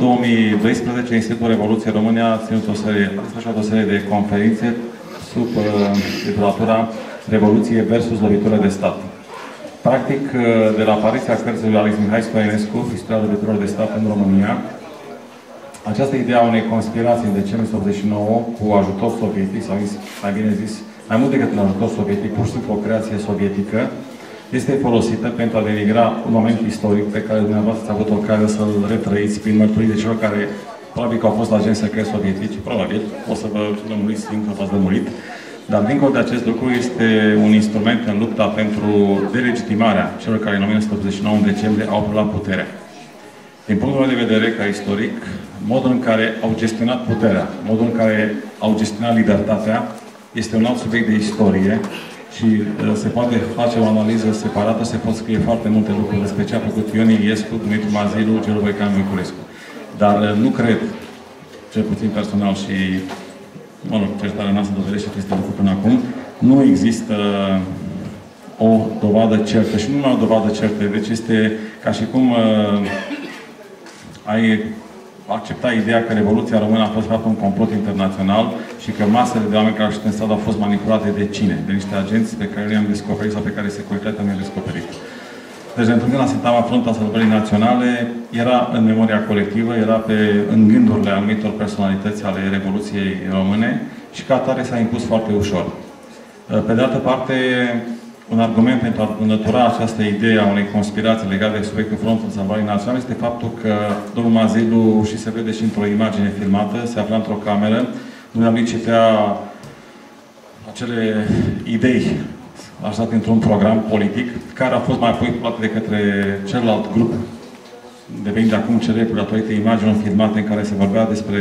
2012, Institutul Revoluției Române a desfășurat o serie de conferințe sub titulatura Revoluție versus lovitură de stat. Practic, de la apariția cărții lui Alex Mihai Stoinescu, Istoria loviturilor de stat în România, această idee a unei conspirații în decembrie 1989 cu ajutor sovietic, sau mai bine zis, mai mult decât un ajutor sovietic, pur și simplu o creație sovietică, este folosită pentru a denigra un moment istoric pe care dumneavoastră ați avut ocazia să-l retrăiți prin mărturii de celor care probabil că au fost agenți secreți sovietici, probabil, o să vă lămuriți simt că v-ați lămurit, dar dincolo de acest lucru este un instrument în lupta pentru delegitimarea celor care în 1989, în decembrie, au luat puterea. Din punctul meu de vedere, ca istoric, modul în care au gestionat puterea, modul în care au gestionat libertatea, este un alt subiect de istorie și se poate face o analiză separată, se pot scrie foarte multe lucruri despre ce a făcut Ion Iliescu, Dumitru Mazilu, Gelu Voican Voiculescu. Dar nu cred, cel puțin personal și, mă rog, cercetarea noastră dovedește aceste lucruri până acum, nu există o dovadă certă și nu numai o dovadă certă. Deci este ca și cum ai accepta ideea că Revoluția Română a fost fapt un complot internațional și că masele de oameni care au ieșit în stradă au fost manipulate de cine? De niște agenți pe care le-am descoperit sau pe care securitatea ne-a descoperit. Deci, într-un la Sintama Frunta Sărbării Naționale, era în memoria colectivă, era în gândurile anumitor personalități ale Revoluției Române și ca atare s-a impus foarte ușor. Pe de altă parte, un argument pentru a înlătura această idee a unei conspirații legate de subiectul Frontul Sărbării Naționale este faptul că domnul Mazilu, și se vede și într-o imagine filmată, se afla într-o cameră, dumnealui citea acele idei așezate într-un program politic, care a fost mai apoi luat de către celălalt grup, devenit de acum celebru datorită imaginilor filmate în care se vorbea despre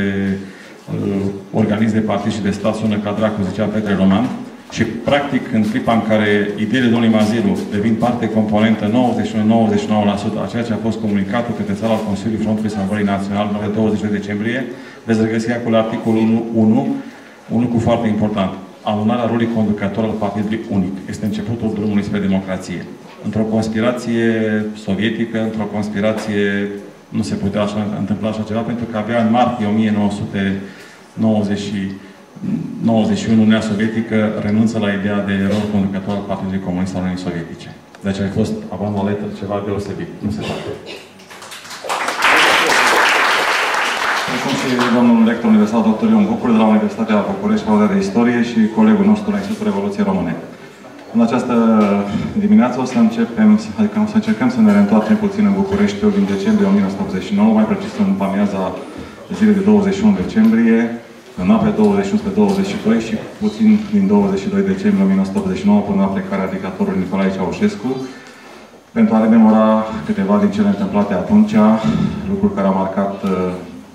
organism de partid și de stat, sună ca dracu, zicea Petre Roman. Și, practic, în clipa în care ideile domnului Mazilu devin parte componentă 91-99% a ceea ce a fost comunicat către țara al Consiliului Frontului Sărbării Naționale pe 20 decembrie, veți regăsi acolo articolul 1, un lucru foarte important. Anularea rolului conducător al Partidului Unic. Este începutul drumului spre democrație. Într-o conspirație sovietică, într-o conspirație nu se putea întâmpla așa ceva, pentru că abia în martie 1991 Uniunea Sovietică renunță la ideea de rol conducător al Partidului Comunist al Uniunii Sovietice. Deci a fost, avant la letră, ceva deosebit. Nu se poate. Precum și domnul rector universal, dr. Ion Bucur, de la Universitatea București, Facultatea de Istorie și colegul nostru la Institutul Revoluției Române. În această dimineață o să încercăm să ne reîntoarcem puțin în București din decembrie 1989, mai precis în amiaza zilei de 21 decembrie, în noaptea 21-22 și puțin din 22 decembrie 1989 până la plecarea dictatorului Nicolae Ceaușescu, pentru a rememora câteva din cele întâmplate atunci, lucruri care au marcat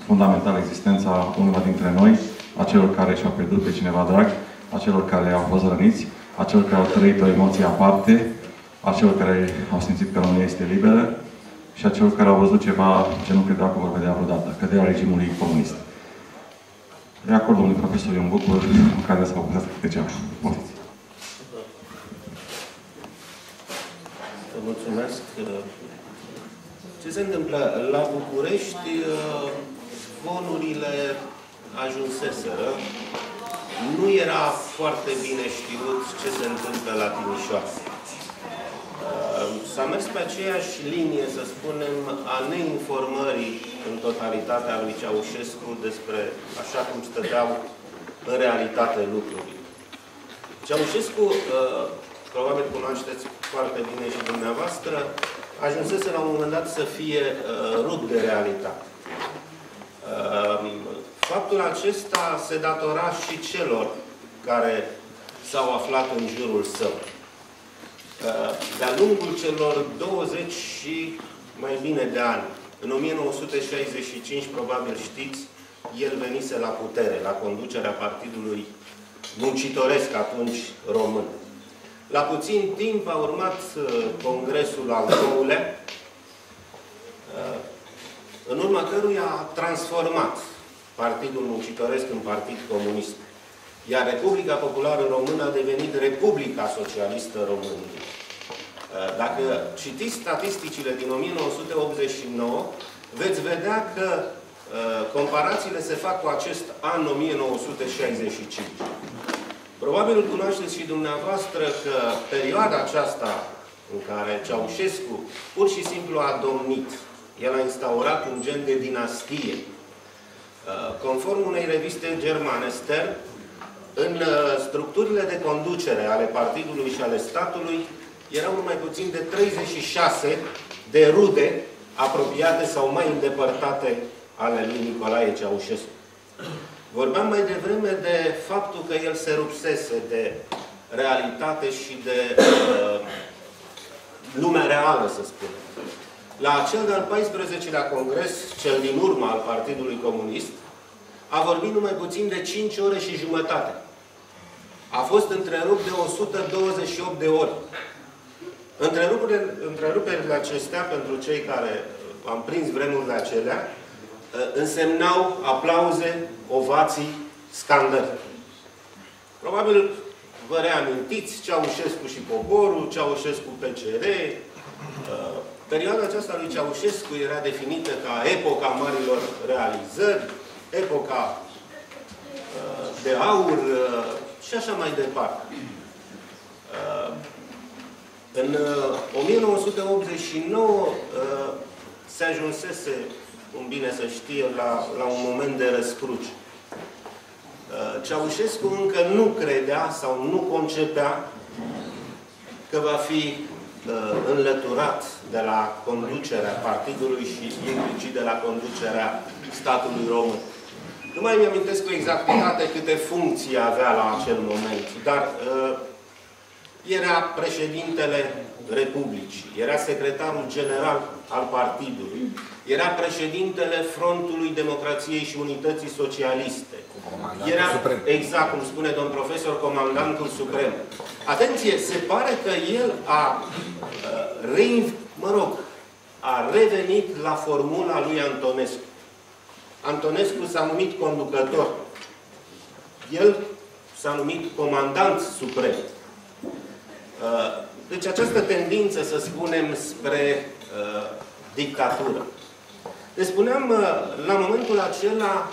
fundamental existența unora dintre noi, a celor care și-au pierdut pe cineva drag, a celor care au fost răniți, a celor care au trăit o emoție aparte, a celor care au simțit că România este liberă și a celor care au văzut ceva ce nu credeau că vor vedea vreodată, căderea regimului comunist. De acord, domnului profesor Ion Bucur, în care să vă puteți câte ceva. Mulțumesc. Mulțumesc. Ce se întâmplă? La București, zvonurile ajunseseră. Nu era foarte bine știut ce se întâmplă la Timișoara. S-a mers pe aceeași linie, să spunem, a neinformării în totalitatea lui Ceaușescu despre așa cum stăteau în realitate lucrurile. Ceaușescu, probabil cunoașteți foarte bine și dumneavoastră, ajunsese la un moment dat să fie rupt de realitate. Faptul acesta se datora și celor care s-au aflat în jurul său. De-a lungul celor 20 și mai bine de ani, în 1965, probabil știți, el venise la putere, la conducerea Partidului Muncitoresc, atunci român. La puțin timp a urmat Congresul al doilea, în urma căruia a transformat Partidul Muncitoresc în Partid Comunist. Iar Republica Populară Română a devenit Republica Socialistă României. Dacă citiți statisticile din 1989, veți vedea că comparațiile se fac cu acest an 1965. Probabil cunoașteți și dumneavoastră că perioada aceasta în care Ceaușescu pur și simplu a domnit, el a instaurat un gen de dinastie. Conform unei reviste germane, Stern, în structurile de conducere ale partidului și ale statului erau numai puțin de 36 de rude apropiate sau mai îndepărtate ale lui Nicolae Ceaușescu. Vorbeam mai devreme de faptul că el se rupsese de realitate și de lumea reală, să spunem. La cel de-al 14-lea congres, cel din urmă al Partidului Comunist, a vorbit numai puțin de 5 ore și jumătate. A fost întrerupt de 128 de ori. Întreruperile acestea, pentru cei care am prins vremurile acelea, însemnau aplauze, ovații, scandări. Probabil vă reamintiți Ceaușescu și poporul, Ceaușescu PCR. Perioada aceasta lui Ceaușescu era definită ca epoca marilor realizări, epoca de aur și așa mai departe. În 1989 se ajunsese, cum bine să știe, la un moment de răscruce. Ceaușescu încă nu credea sau nu concepea că va fi înlăturat de la conducerea partidului și implicit de la conducerea statului român. Nu mai mi-amintesc cu exactitate câte funcții avea la acel moment, dar era președintele Republicii, era secretarul general al partidului, era președintele Frontului Democrației și Unității Socialiste. Era, exact cum spune domn profesor, comandantul suprem. Atenție, se pare că el a revenit la formula lui Antonescu. Antonescu s-a numit conducător. El s-a numit comandant suprem. Deci această tendință, să spunem, spre dictatură. Le spuneam, la momentul acela,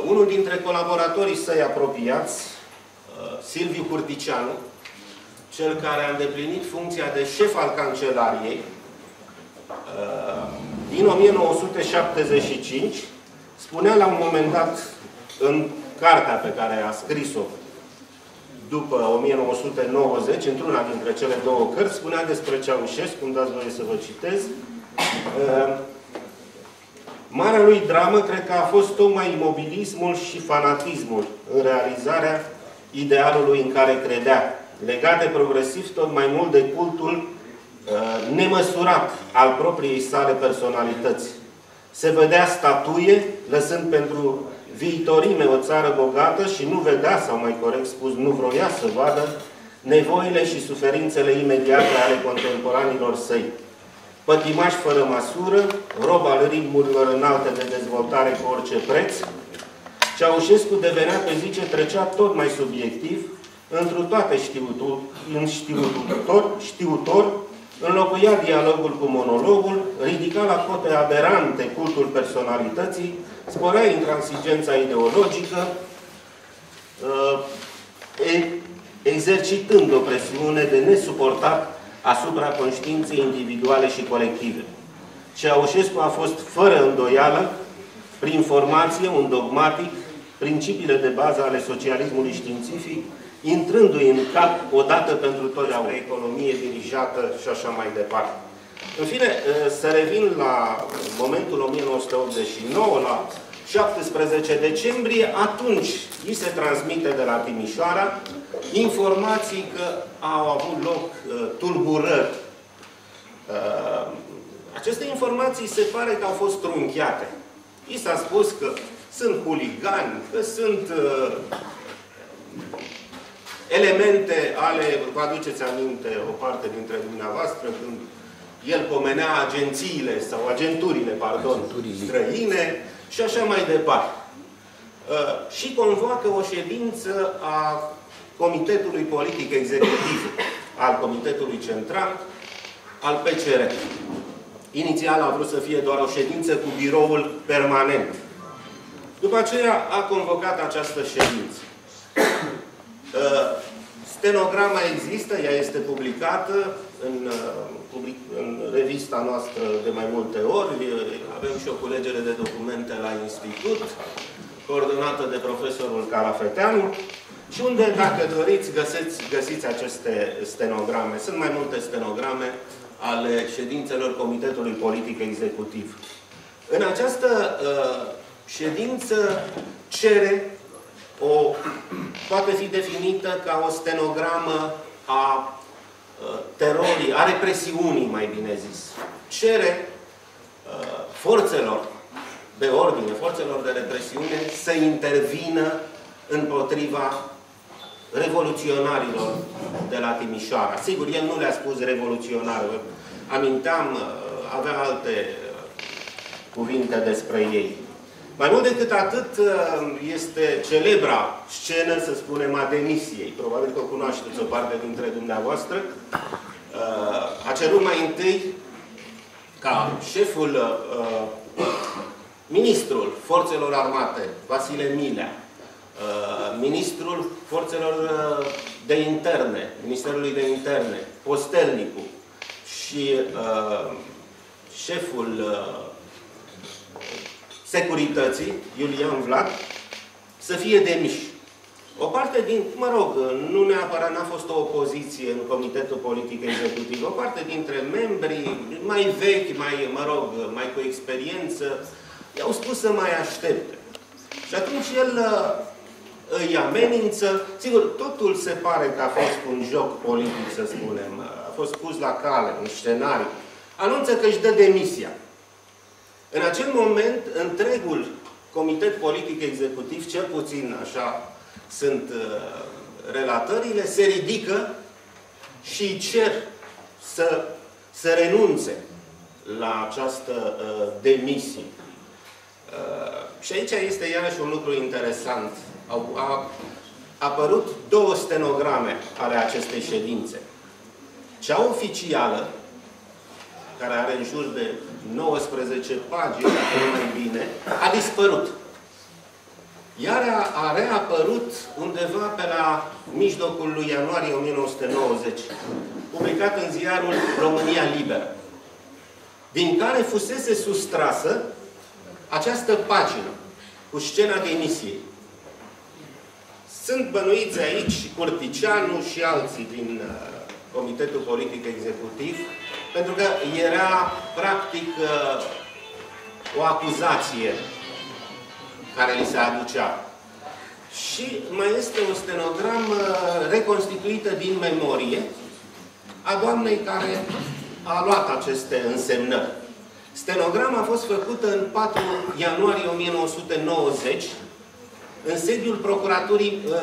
unul dintre colaboratorii săi apropiați, Silviu Curticianu, cel care a îndeplinit funcția de șef al Cancelariei, din 1975, spunea la un moment dat, în cartea pe care a scris-o după 1990, într-una dintre cele două cărți, spunea despre Ceaușescu, îmi dați voie să vă citez, marea lui dramă, cred că a fost tocmai imobilismul și fanatismul în realizarea idealului în care credea, legate progresiv tot mai mult de cultul nemăsurat al propriei sale personalități. Se vedea statuie, lăsând pentru viitorime o țară bogată și nu vedea, sau mai corect spus, nu vroia să vadă nevoile și suferințele imediate ale contemporanilor săi. Pătimaș fără măsură, rob al ritmurilor înalte de dezvoltare cu orice preț, Ceaușescu devenea pe zi ce trecea tot mai subiectiv, întru toate știutor, înlocuia dialogul cu monologul, ridica la cote aberante cultul personalității, sporea intransigența ideologică, exercitând o presiune de nesuportat asupra conștiinței individuale și colective. Ceaușescu a fost fără îndoială, prin formație, un dogmatic, principiile de bază ale socialismului științific, intrându-i în cap odată pentru totdeauna economie dirijată și așa mai departe. În fine, să revin la momentul 1989, la 17 decembrie, atunci îi se transmite de la Timișoara informații că au avut loc tulburări. Aceste informații se pare că au fost trunchiate. I s-a spus că sunt huligani, că sunt elemente ale, vă aduceți aminte, o parte dintre dumneavoastră, când el pomenea agențiile sau agenturile, pardon, străine și așa mai departe. Și convoacă o ședință a Comitetului Politic Executiv al Comitetului Central al PCR. Inițial a vrut să fie doar o ședință cu biroul permanent. După aceea a convocat această ședință. Stenograma există, ea este publicată în revista noastră de mai multe ori. Avem și o culegere de documente la institut, coordonată de profesorul Carafeteanu, și unde, dacă doriți, găsiți aceste stenograme. Sunt mai multe stenograme ale ședințelor Comitetului Politic Executiv. În această ședință poate fi definită ca o stenogramă a terorii, a represiunii, mai bine zis. Cere forțelor de ordine, forțelor de represiune să intervină împotriva revoluționarilor de la Timișoara. Sigur, el nu le-a spus revoluționari. Aminteam, avea alte cuvinte despre ei. Mai mult decât atât, este celebra scenă, să spunem, a demisiei. Probabil că o cunoașteți o parte dintre dumneavoastră. A cerut mai întâi ca ministrul Forțelor Armate, Vasile Milea, ministrul Forțelor de Interne, Ministerului de Interne, Postelnicu și șeful Securității, Iulian Vlad, să fie demiși. O parte din, nu neapărat n-a fost o opoziție în Comitetul Politic Executiv, o parte dintre membrii mai vechi, mai cu experiență, i-au spus să mai aștepte. Și atunci el îi amenință. Sigur, totul se pare că a fost un joc politic, să spunem. A fost pus la cale, un scenariu. Anunță că își dă demisia. În acel moment, întregul Comitet Politic Executiv, cel puțin așa sunt relatările, se ridică și cer să renunțe la această demisie. Și aici este iarăși un lucru interesant. Au apărut două stenograme ale acestei ședințe. Cea oficială, care are în jur de 19 pagini, dacă nu mai bine, a dispărut. Iar a reapărut undeva pe la mijlocul lui ianuarie 1990, publicat în ziarul România Liberă, din care fusese sustrasă această pagină cu scena demisiei. Sunt bănuiți aici Curticianu și alții din Comitetul Politic Executiv, pentru că era, practic, o acuzație care li se aducea. Și mai este o stenogramă reconstituită din memorie a doamnei care a luat aceste însemnări. Stenograma a fost făcută în 4 ianuarie 1990 în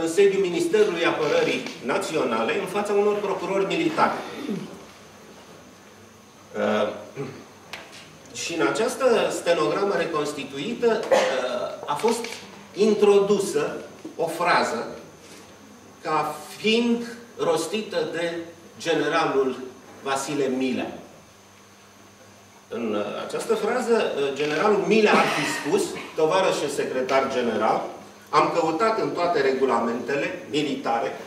sediul Ministerului Apărării Naționale, în fața unor procurori militari. Și în această stenogramă reconstituită a fost introdusă o frază ca fiind rostită de generalul Vasile Milea. În această frază, generalul Milea ar fi spus: tovarășe secretar general, am căutat în toate regulamentele militare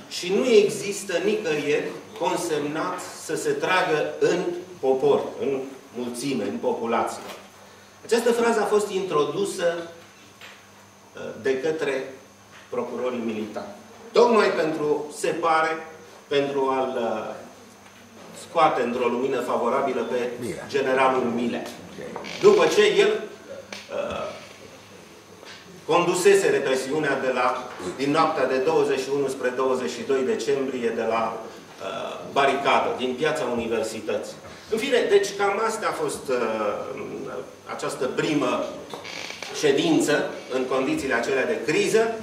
și nu există nicăieri consemnat să se tragă în popor, în mulțime, în populație. Această frază a fost introdusă de către procurorii militari. Tocmai se pare, pentru a-l scoate într-o lumină favorabilă pe generalul Milea. După ce el condusese represiunea din noaptea de 21 spre 22 decembrie de la baricadă, din piața Universității. În fine, deci cam asta a fost această primă ședință în condițiile acelea de criză.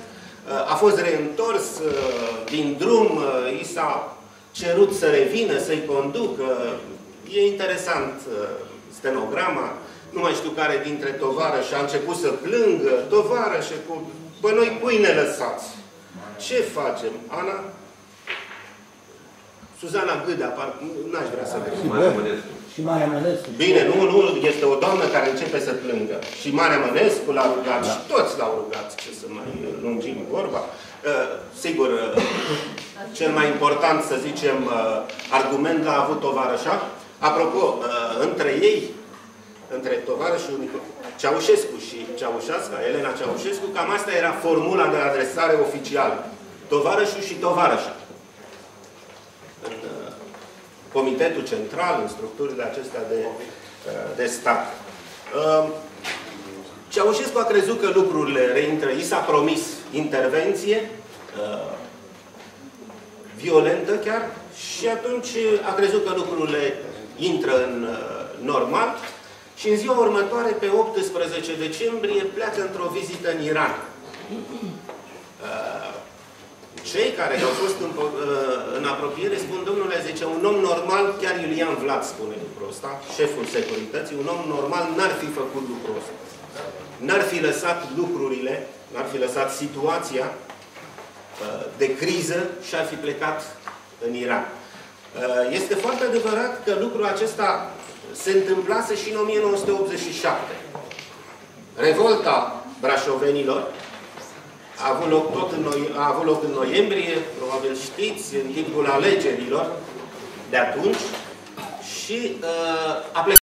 A fost reîntors din drum, i s-a cerut să revină, să-i conducă. E interesant stenograma. Nu mai știu care dintre tovarăși a început să plângă. Tovarășe, bă, noi cui ne lăsați? Ce facem? Ana? Suzana Gâdea, n-aș vrea să vezi. Și Marea Mănescu. Bine, nu, este o doamnă care începe să plângă. Și Marea Mănescu l-a rugat, și toți l-au rugat, ce să mai lungim vorba. Sigur, cel mai important, să zicem, argument l-a avut tovarășa. Apropo, între ei, între tovarășul Ceaușescu și Ceaușescu, Elena Ceaușescu, cam asta era formula de adresare oficială. Tovarășul și tovarășa. În Comitetul Central, în structurile acestea de stat. Ceaușescu a crezut că lucrurile reintră. I s-a promis intervenție violentă chiar și atunci a crezut că lucrurile intră în normal și în ziua următoare, pe 18 decembrie, pleacă într-o vizită în Iran. Cei care au fost în apropiere spun, domnule, zice, un om normal, chiar Iulian Vlad spune lucrul ăsta, șeful securității, un om normal n-ar fi făcut lucrul ăsta. N-ar fi lăsat lucrurile, n-ar fi lăsat situația de criză și ar fi plecat în Iran. Este foarte adevărat că lucrul acesta se întâmplase și în 1987. Revolta brașovenilor a avut loc în noiembrie, probabil știți, în timpul alegerilor de atunci și a plecat